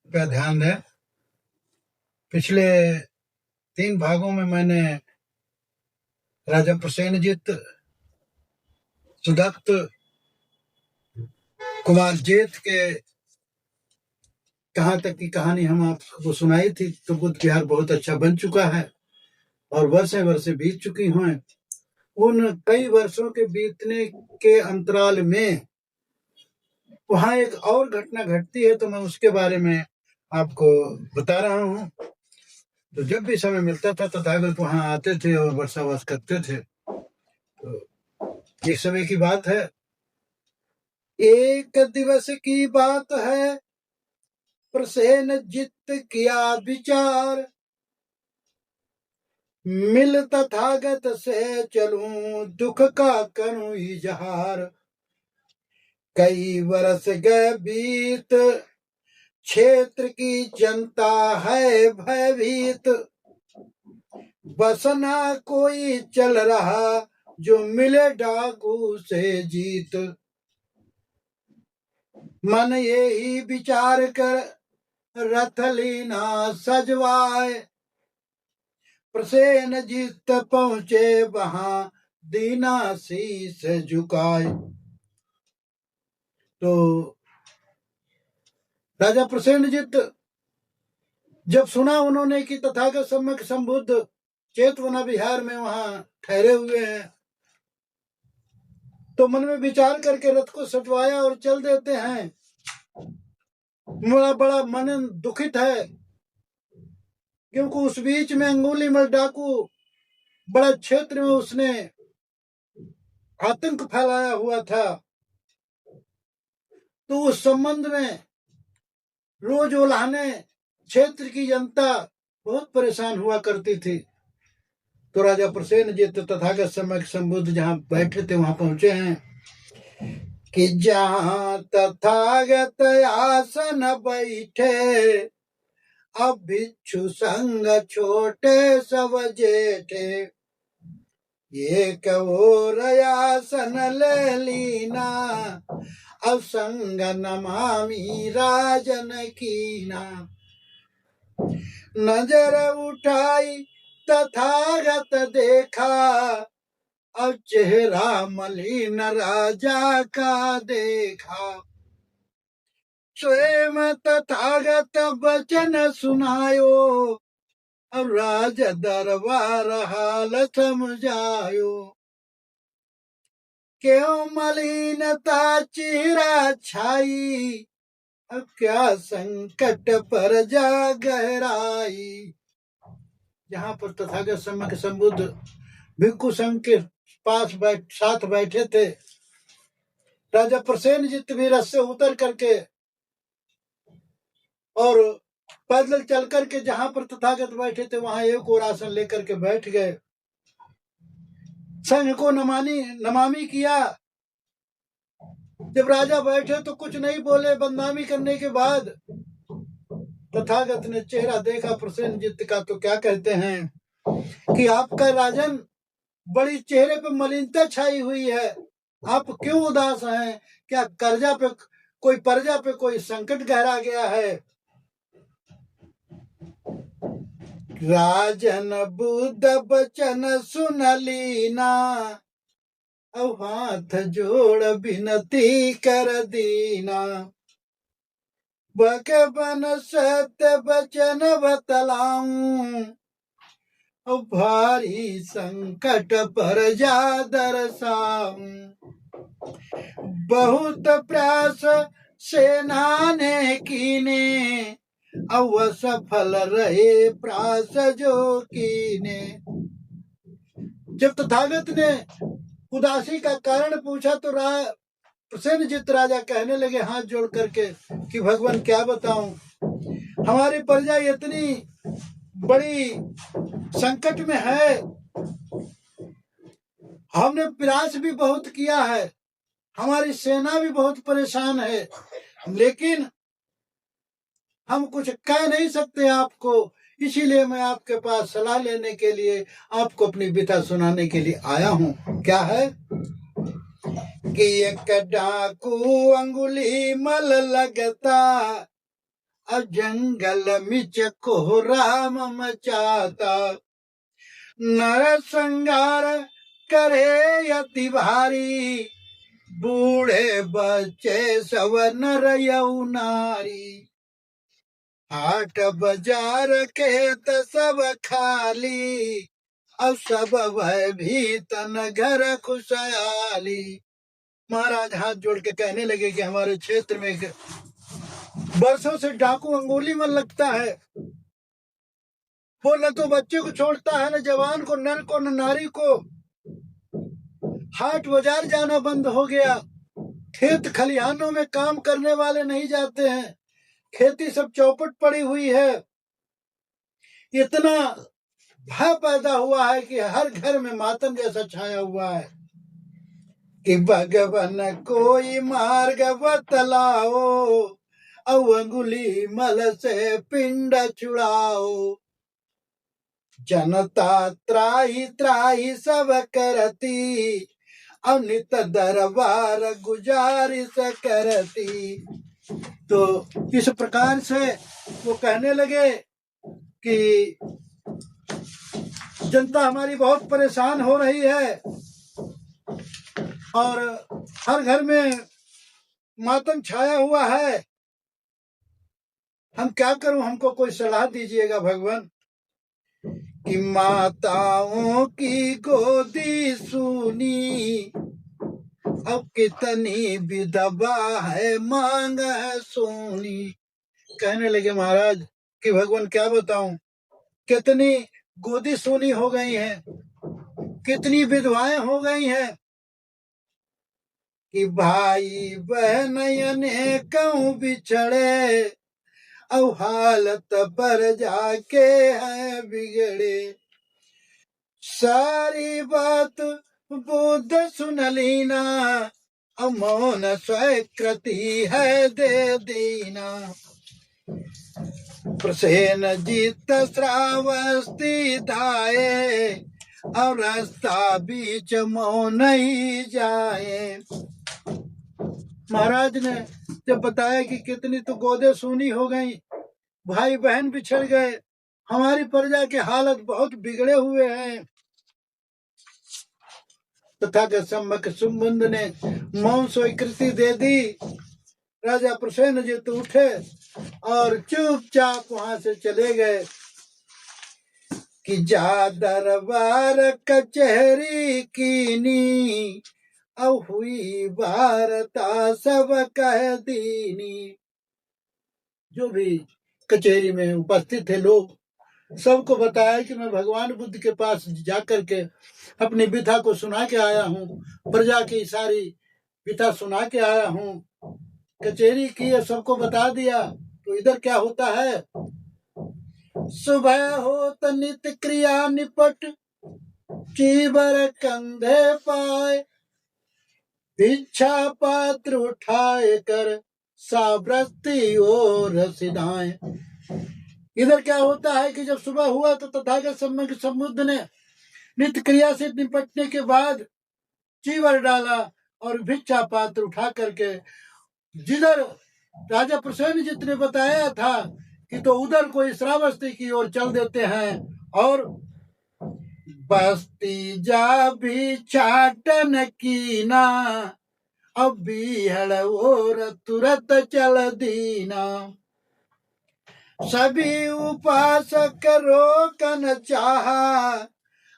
का ध्यान है। पिछले 3 भागों में मैंने राजा प्रसेनजित, सुदत्त, कुमार जेठ के कहाँ तक की कहानी हम आपको सुनाई थी। तो बुद्ध विहार बहुत अच्छा बन चुका है और वर्षें वर्षे बीत चुकी हैं। उन कई वर्षों के बीतने के अंतराल में वहां एक और घटना घटती है, तो मैं उसके बारे में आपको बता रहा हूँ। तो जब भी समय मिलता था तथागत वहां आते थे और वर्षावास करते थे। तो एक समय की बात है, एक दिवस की बात है, प्रसेनजित किया विचार, मिल तथागत से चलूं, दुख का करूं इजहार। कई वर्ष गए बीत, क्षेत्र की जनता है भयभीत, बसना कोई चल रहा, जो मिले डाकू से जीत। मन यही विचार कर रथ लीना सजवाए, प्रसेनजित पहुंचे वहां, दीना शीस झुकाए। तो राजा प्रसेनजित जब सुना उन्होंने कि तथागत सम्यक संबुद्ध चेतवना विहार में वहां ठहरे हुए हैं, तो मन में विचार करके रथ को सजवाया और चल देते हैं। बड़ा मन दुखित है, क्योंकि उस बीच में अंगुलीमाल डाकू बड़ा क्षेत्र में उसने आतंक फैलाया हुआ था। तो उस संबंध में रोज उलाहने क्षेत्र की जनता बहुत परेशान हुआ करती थी। तो राजा प्रसेनजित तथागत सम्यक संबुद्ध जहां बैठे थे वहां पहुंचे हैं कि जहां तथागत आसन बैठे, अब भिक्षु संग छोटे सब जेठे। एक और आसन ले लीना, अब संग नमामि राजन कीना। नजर उठाई तथागत देखा, अब चेहरा मलिन राजा का देखा। स्वयं तथागत वचन सुनायो, अब राज दरबार हाल समझायो। क्यों मलिनता चेहरा छाई, अब क्या संकट पर जा गहराई। जहां पर तथागत सम्यक संबुद्ध भिक्षु संघ के पास साथ बैठे थे, राजा प्रसेनजित भी रथ से उतर करके और पैदल चल करके जहां पर तथागत बैठे थे वहां एक और आसन लेकर के बैठ गए। संघ को नमामि किया। जब राजा बैठे तो कुछ नहीं बोले। बदनामी करने के बाद तथागत ने चेहरा देखा प्रसेनजित का, तो क्या कहते हैं कि आपका राजन बड़ी चेहरे पे मलिनता छाई हुई है, आप क्यों उदास हैं? क्या प्रजा पे कोई संकट गहरा गया है? राजन बुद्ध बचन सुन लीना, अब हाथ जोड़ विनती कर दीना। भगवन सत्य वचन बतलाऊं, अब भारी संकट पर जा दरसाऊं। बहुत प्रयास सेना ने कीने, अब सफल रहे प्रयास जो कीने। जब तथागत ने उदासी का कारण पूछा तो प्रसेनजित राजा कहने लगे हाथ जोड़ करके कि भगवान क्या बताऊं, हमारी प्रजा इतनी बड़ी संकट में है, हमने प्रयास भी बहुत किया है, हमारी सेना भी बहुत परेशान है, लेकिन हम कुछ कह नहीं सकते आपको। इसीलिए मैं आपके पास सलाह लेने के लिए, आपको अपनी व्यथा सुनाने के लिए आया हूं। क्या है कि एक डाकू अंगुलीमाल लगता, जंगल मिच को राम मचाता, नर संगार करे अति भारी, बूढ़े बच्चे सब नर यऊ नारी। हाट बाजार खेत सब खाली, अब सब भयभीत न घर खुशहाली। महाराज हाथ जोड़ के कहने लगे कि हमारे क्षेत्र में बरसों से डाकू अंगुली में लगता है। वो न तो बच्चे को छोड़ता है, न जवान को, नर को, न नारी को। हाट बाजार जाना बंद हो गया। खेत खलिहानों में काम करने वाले नहीं जाते हैं। खेती सब चौपट पड़ी हुई है। इतना भय पैदा हुआ है कि हर घर में मातम जैसा छाया हुआ है कि भगवान कोई मार्ग बतलाओ, अब अंगुली मल से पिंड छुड़ाओ। जनता त्राही त्राही सब करती, अब नित दरबार गुजारिश करती। तो इस प्रकार से वो कहने लगे कि जनता हमारी बहुत परेशान हो रही है और हर घर में मातम छाया हुआ है। हम क्या करूं, हमको कोई सलाह दीजिएगा भगवान। कि माताओं की गोदी सुनी, अब कितनी विधवा है मांग है सोनी। कहने लगे महाराज कि भगवान क्या बताऊं, कितनी गोदी सोनी हो गई हैं, कितनी विधवाएं हो गई हैं कि भाई बहन अनेकों बिछड़े, अब हालत पर जाके है बिगड़े। सारी बात बुद्ध सुन लीना, अब मौन स्वीकृति है दे दीना। प्रसेन जीत श्रावस्ती धाये, और रास्ता बीच मौन ही जाए। महाराज ने जब बताया कि कितनी तो गोदे सूनी हो गई, भाई बहन बिछड़ गए, हमारी प्रजा की हालत बहुत बिगड़े हुए हैं, तथा सम्मक सुम्बुंद ने मौन स्वीकृति दे दी। राजा प्रसेनजित उठे और चुपचाप वहां से चले गए कि जा दरबार कचहरी कीनी, अब हुई वार्ता सब कह दीनी। जो भी कचहरी में उपस्थित थे लोग, सबको बताया कि मैं भगवान बुद्ध के पास जाकर के अपनी व्यथा को सुना के आया हूँ, प्रजा की सारी व्यथा सुना के आया हूँ। कचहरी की सबको बता दिया। तो इधर क्या होता है, सुबह हो तो नित्य क्रिया निपट, चीबर कंधे पाए, भिक्षा पात्र उठाए कर साब्रस्ती और सिधाए। इधर क्या होता है कि जब सुबह हुआ तो तथागत सम्यक समुद्र ने नित्य क्रिया से निपटने के बाद चीवर डाला और भिक्षा पात्र उठा करके जिधर राजा प्रसेनजित ने बताया था कि तो उधर कोई श्रावस्ती की ओर चल देते हैं और बस्ती जा भी चाटन की ना, अब बीहड़ और तुरंत चल दीना। सभी उपासक रोकन चाहा,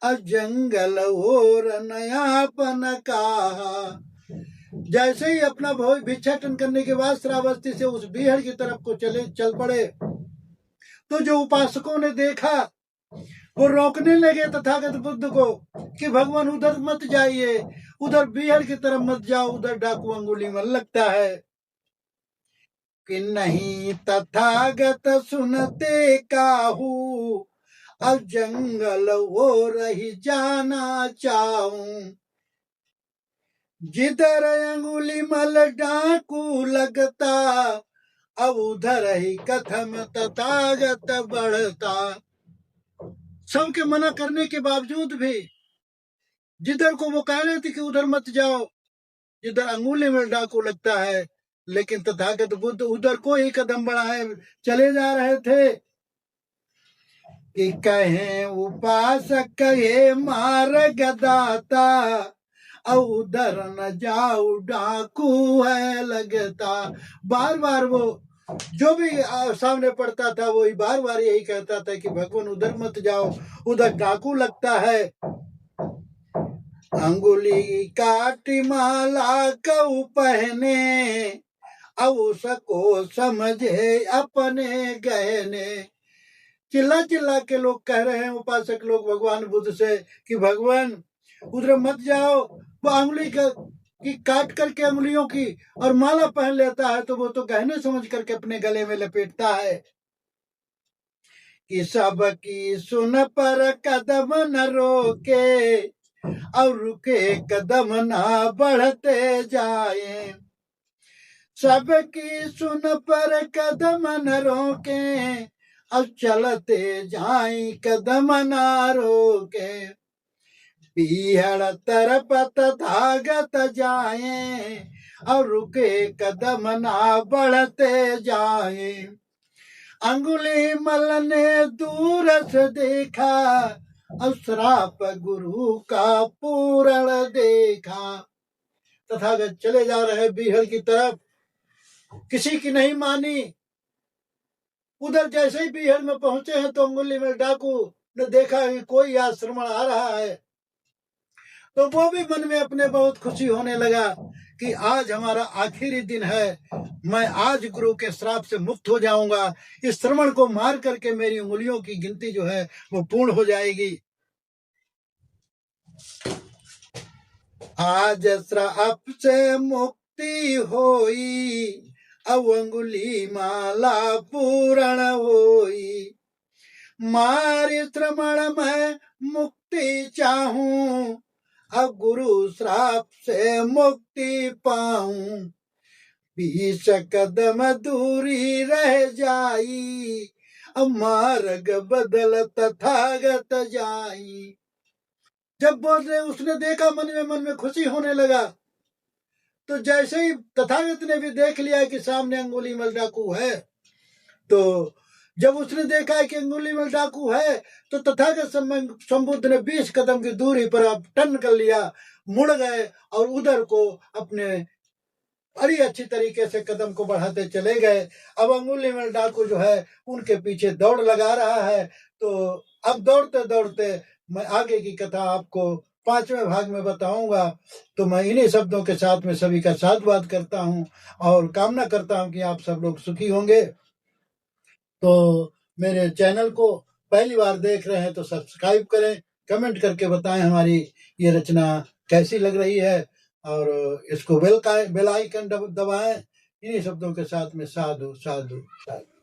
अब जंगल और नयापन कहा। जैसे ही अपना भिक्षाटन करने के बाद श्रावस्ती से उस बीहड़ की तरफ को चल पड़े, तो जो उपासकों ने देखा वो रोकने लगे तथागत बुद्ध को कि भगवान उधर मत जाइए, उधर बीहड़ की तरफ मत जाओ, उधर डाकू अंगुली में लगता है। कि नहीं तथागत सुनते काहू, अब जंगल वो रही जाना चाहूं। जिधर अंगुली मल डाकू लगता, अब उधर ही कथम तथागत बढ़ता। सबके मना करने के बावजूद भी जिधर को वो कह रहे थे कि उधर मत जाओ, जिधर अंगुली में डाकू लगता है, लेकिन तथागत बुद्ध उधर को ही कदम बढ़ाए चले जा रहे थे कि कहें उपासक कहे मार्ग दाता, उधर न जाऊ डाकू है लगता। बार बार वो जो भी सामने पड़ता था वही बार बार यही कहता था कि भगवान उधर मत जाओ, उधर डाकू लगता है। अंगुली काटी माला कऊ पहने, उसको समझे अपने गहने। चिल्ला चिल्ला के लोग कह रहे हैं, उपासक लोग भगवान बुद्ध से कि भगवान उधर मत जाओ। वो अंगुली की काट करके अंगुलियों की और माला पहन लेता है, तो वो तो गहने समझ करके अपने गले में लपेटता है कि सबकी सुन पर कदम न रोके, और रुके कदम ना बढ़ते जाए। सबकी सुन पर कदम न रोके, अब चलते जाए कदम ना रोके। पीहड़ तरफ तथागत जाए, और रुके कदम ना बढ़ते जाए। अंगुली मल ने दूर से देखा, और श्राप गुरु का पूर्ण देखा। तथागत चले जा रहे बीहड़ की तरफ, किसी की नहीं मानी। उधर जैसे ही बीहड़ में पहुंचे हैं तो अंगुली में डाकू ने देखा कि कोई आश्रमण आ रहा है, तो वो भी मन में अपने बहुत खुशी होने लगा कि आज हमारा आखिरी दिन है, मैं आज गुरु के श्राप से मुक्त हो जाऊंगा। इस श्रवण को मार करके मेरी उंगलियों की गिनती जो है वो पूर्ण हो जाएगी। आज श्राप से मुक्ति होई, अब अंगुली माला पूर्ण होई। मारी श्रवण में मुक्ति चाहूं, अब गुरु श्राप से मुक्ति पाऊं। 20 कदम दूरी रह जाई, अब मार्ग बदल तथागत जाई। जब बोले उसने देखा, मन में खुशी होने लगा। तो जैसे ही तथागत ने भी देख लिया कि सामने अंगुली मल डाकू है, तो जब उसने देखा कि अंगुली मल डाकू है, तो तथागत संबुद्ध ने 20 कदम की दूरी पर अब टर्न कर लिया, मुड़ गए और उधर को अपने बड़ी अच्छी तरीके से कदम को बढ़ाते चले गए। अब अंगुली मल डाकू जो है उनके पीछे दौड़ लगा रहा है। तो अब दौड़ते दौड़ते मैं आगे की कथा आपको 5वें भाग में बताऊंगा। तो मैं इन्हीं शब्दों के साथ में सभी का साधुवाद करता हूं और कामना करता हूं कि आप सब लोग सुखी होंगे। तो मेरे चैनल को पहली बार देख रहे हैं तो सब्सक्राइब करें, कमेंट करके बताएं हमारी ये रचना कैसी लग रही है, और इसको बेल आइकन दबाएं। इन्हीं शब्दों के साथ में साधु साधु साधु।